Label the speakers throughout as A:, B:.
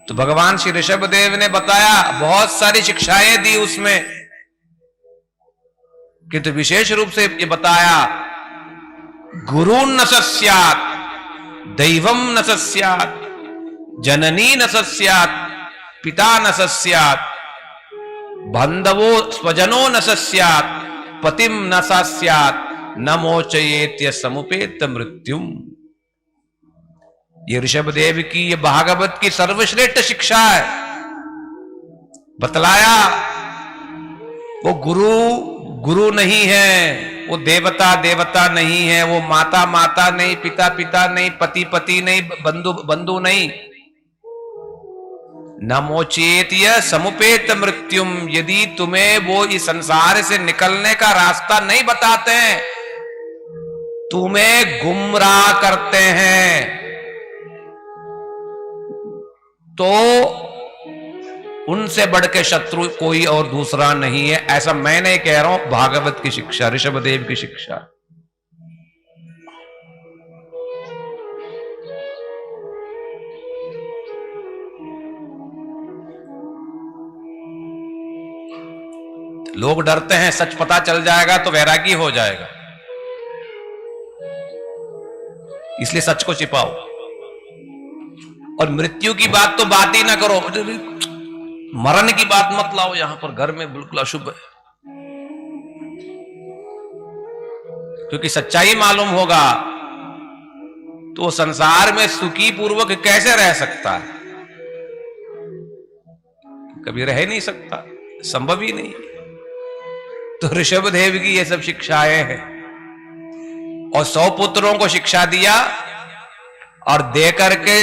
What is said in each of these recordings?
A: तो भगवान श्री ऋषभदेव ने बताया, बहुत सारी शिक्षाएं दी उसमें, किंतु विशेष रूप से ये बताया, गुरु न सस्यात्, दैवम न सस्यात्, जननी न सस्यात्, पिता न सस्यात्, बंधवो स्वजनो न सस्यात्, पतिम न सस्यात्, न मोचयेत्य समुपेत मृत्युम। ये ऋषभदेव की, ये भागवत की सर्वश्रेष्ठ शिक्षा है। बतलाया वो गुरु नहीं है, वो देवता नहीं है, वो माता नहीं, पिता नहीं, पति नहीं, बंधु नहीं। न मोचेत्य समुपेत मृत्युम, यदि तुम्हें वो इस संसार से निकलने का रास्ता नहीं बताते हैं, तुम्हें गुमराह करते हैं, तो उनसे बढ़ के शत्रु कोई और दूसरा नहीं है। ऐसा मैं नहीं कह रहा हूं, भागवत की शिक्षा, ऋषभदेव की शिक्षा। लोग डरते हैं सच पता चल जाएगा तो वैरागी हो जाएगा, इसलिए सच को छिपाओ। और मृत्यु की बात तो बात ही ना करो, मरण की बात मत लाओ यहां पर, घर में बिल्कुल अशुभ है। क्योंकि सच्चाई मालूम होगा तो संसार में सुखी पूर्वक कैसे रह सकता है, कभी रह नहीं सकता, संभव ही नहीं। तो ऋषभदेव की ये सब शिक्षाएं हैं। और 100 पुत्रों को शिक्षा दिया और दे करके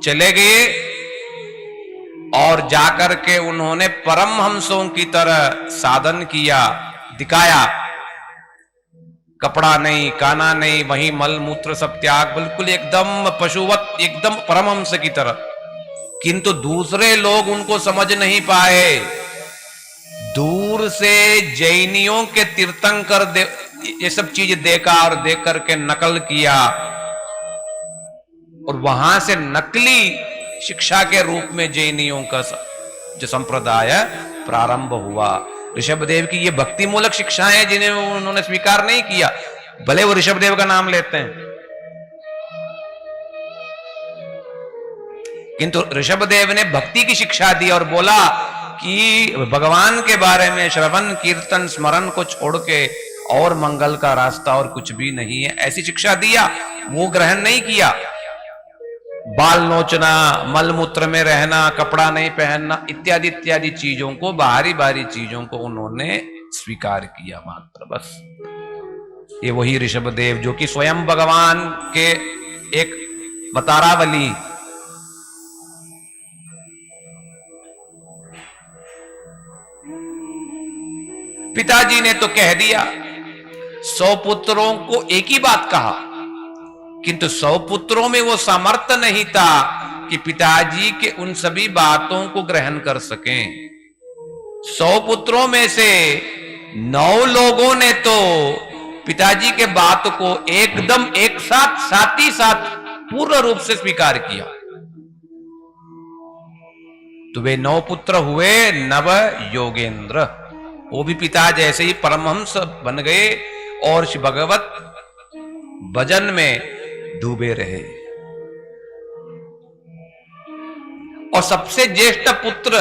A: चले गए, और जाकर के उन्होंने परमहंसों की तरह साधन किया, दिखाया। कपड़ा नहीं, काना नहीं, वहीं मल मूत्र सब त्याग, बिल्कुल एकदम पशुवत, एकदम परमहंस की तरह। किंतु दूसरे लोग उनको समझ नहीं पाए। दूर से जैनियों के तीर्थंकर ये सब चीज देखा और देख करके नकल किया, और वहां से नकली शिक्षा के रूप में जैनियों का जो संप्रदाय प्रारंभ हुआ। ऋषभदेव की ये भक्ति मूलक शिक्षाएं जिन्हें उन्होंने स्वीकार नहीं किया, भले वो ऋषभदेव का नाम लेते हैं, किंतु ऋषभदेव ने भक्ति की शिक्षा दी और बोला कि भगवान के बारे में श्रवण कीर्तन स्मरण को छोड़ के और मंगल का रास्ता और कुछ भी नहीं है, ऐसी शिक्षा दिया। वो ग्रहण नहीं किया। बाल नोचना, मलमूत्र में रहना, कपड़ा नहीं पहनना, इत्यादि इत्यादि चीजों को, बाहरी चीजों को उन्होंने स्वीकार किया मात्र, बस। ये वही ऋषभदेव जो कि स्वयं भगवान के एक बतारावली, पिताजी ने तो कह दिया, 100 पुत्रों को एक ही बात कहा, किंतु 100 पुत्रों में वो सामर्थ्य नहीं था कि पिताजी के उन सभी बातों को ग्रहण कर सकें। 100 पुत्रों में से 9 लोगों ने तो पिताजी के बात को एकदम एक साथ ही साथ पूर्ण रूप से स्वीकार किया। तो वे 9 पुत्र हुए नव योगेंद्र, वो भी पिता जैसे ही परमहंस बन गए और श्री भगवत भजन में डूबे रहे। और सबसे ज्येष्ठ पुत्र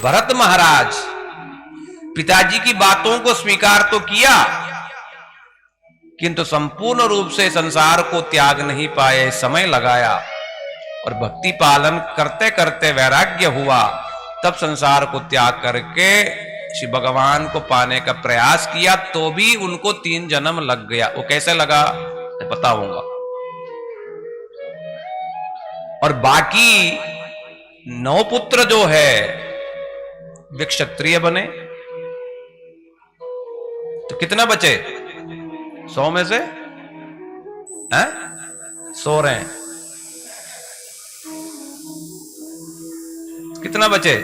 A: भरत महाराज पिताजी की बातों को स्वीकार तो किया, किंतु संपूर्ण रूप से संसार को त्याग नहीं पाए, समय लगाया। और भक्ति पालन करते करते वैराग्य हुआ, तब संसार को त्याग करके श्री भगवान को पाने का प्रयास किया, तो भी उनको 3 जन्म लग गया। वो कैसे लगा बताऊंगा। और बाकी 9 पुत्र जो है वे क्षत्रिय बने, तो कितना बचे? 100 में से हैं? 100 रहे, कितना बचे?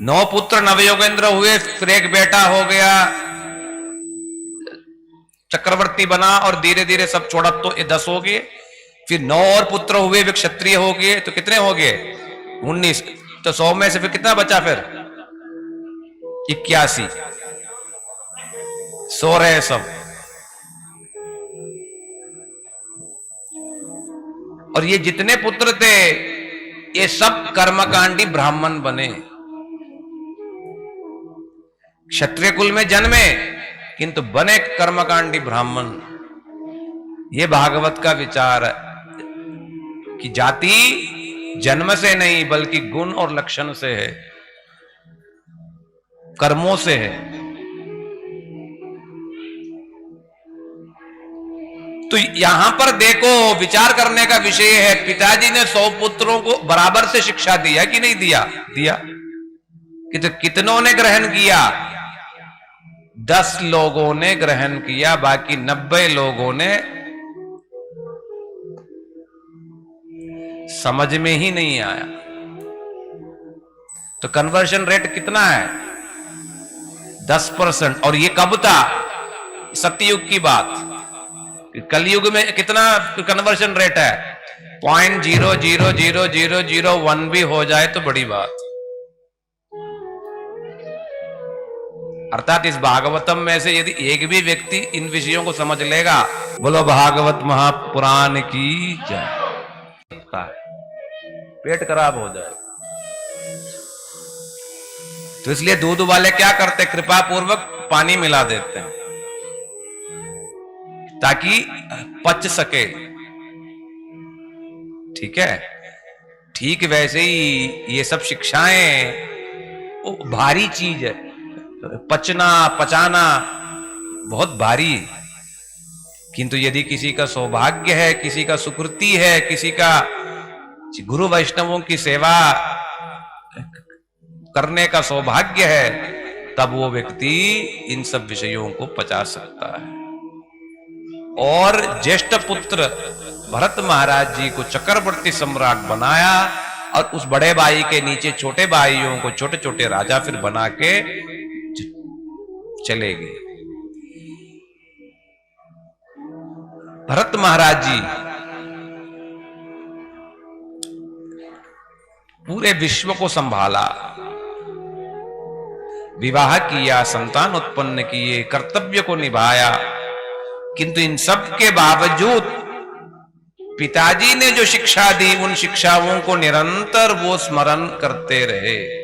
A: 9 पुत्र नवयोगेंद्र हुए, फिर एक बेटा हो गया चक्रवर्ती बना, और धीरे धीरे सब छोड़ा, तो ये 10 हो गए। फिर 9 और पुत्र हुए, वे क्षत्रिय हो गए, तो कितने हो गए? 19। तो 100 में से फिर कितना बचा? फिर 81। सो रहे सब। और ये जितने पुत्र थे ये सब कर्मकांडी ब्राह्मण बने, क्षत्रिय कुल में जन्मे किंतु बने कर्मकांडी ब्राह्मण। ये भागवत का विचार है कि जाति जन्म से नहीं बल्कि गुण और लक्षण से है, कर्मों से है। तो यहां पर देखो विचार करने का विषय है, पिताजी ने 100 पुत्रों को बराबर से शिक्षा दिया कि नहीं दिया? दिया। कितनों ने ग्रहण किया? 10 लोगों ने ग्रहण किया, बाकी 90 लोगों ने समझ में ही नहीं आया। तो कन्वर्शन रेट कितना है? 10%। और ये कब था? सतयुग की बात। कलयुग में कितना कन्वर्शन रेट है? 0.00001 भी हो जाए तो बड़ी बात। अर्थात इस भागवतम में से यदि एक भी व्यक्ति इन विषयों को समझ लेगा, बोलो भागवत महापुराण की जय, पेट खराब हो जाए। तो इसलिए दूध वाले क्या करते? कृपा पूर्वक पानी मिला देते हैं ताकि पच सके। ठीक है, ठीक वैसे ही ये सब शिक्षाएं वो भारी चीज है, पचना पचाना बहुत भारी। किंतु यदि किसी का सौभाग्य है, किसी का सुकृति है, किसी का गुरु वैष्णवों की सेवा करने का सौभाग्य है, तब वो व्यक्ति इन सब विषयों को पचा सकता है। और ज्येष्ठ पुत्र भरत महाराज जी को चक्रवर्ती सम्राट बनाया और उस बड़े भाई के नीचे छोटे भाइयों को छोटे छोटे राजा फिर बना के चले गए। भरत महाराज जी पूरे विश्व को संभाला, विवाह किया, संतान उत्पन्न किए, कर्तव्य को निभाया। किंतु इन सब के बावजूद पिताजी ने जो शिक्षा दी उन शिक्षाओं को निरंतर वो स्मरण करते रहे।